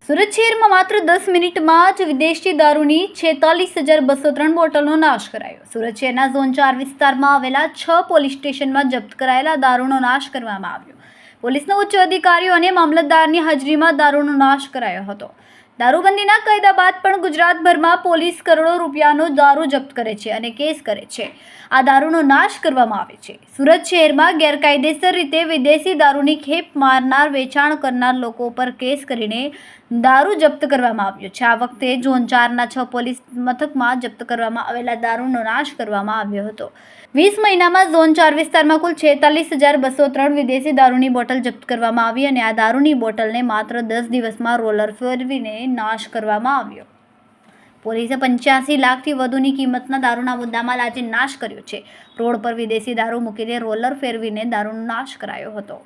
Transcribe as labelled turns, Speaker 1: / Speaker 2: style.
Speaker 1: સુરત શહેરમાં માત્ર 10 મિનિટમાં જ વિદેશી દારૂની 46,203 બોટલનો નાશ કરાયો. સુરત શહેરના ઝોન 4 વિસ્તારમાં આવેલા 6 પોલીસ સ્ટેશનમાં જપ્ત કરાયેલા દારૂનો નાશ કરવામાં આવ્યો. પોલીસના ઉચ્ચ અધિકારીઓ અને મામલતદારની હાજરીમાં દારૂનો નાશ કરાયો હતો. દારૂબંધીના કાયદા બાદ પણ ગુજરાતભરમાં પોલીસ કરોડો રૂપિયાનો દારૂ જપ્ત કરે છે અને કેસ કરે છે. આ દારૂનો નાશ કરવામાં આવે છે. સુરત શહેરમાં ગેરકાયદેસર રીતે વિદેશી દારૂની ખેપ મારનાર, વેચાણ કરનાર લોકો પર કેસ કરીને દારૂ જપ્ત કરવામાં આવ્યો છે. આ વખતે ઝોન 4ના 6 પોલીસ મથકમાં જપ્ત કરવામાં આવેલા દારૂનો નાશ કરવામાં આવ્યો હતો. 20 મહિનામાં ઝોન 4 વિસ્તારમાં કુલ 46,203 વિદેશી દારૂની બોટલ જપ્ત કરવામાં આવી અને આ દારૂની બોટલને માત્ર 10 દિવસમાં રોલર ફેરવીને નાશ કરવામાં આવ્યો. પોલીસે 85 લાખથી વધુની કિંમતના દારૂના મુદ્દામાલ આજે નાશ કર્યો છે. રોડ પર વિદેશી દારૂ મૂકીને રોલર ફેરવીને દારૂનો નાશ કરાયો હતો.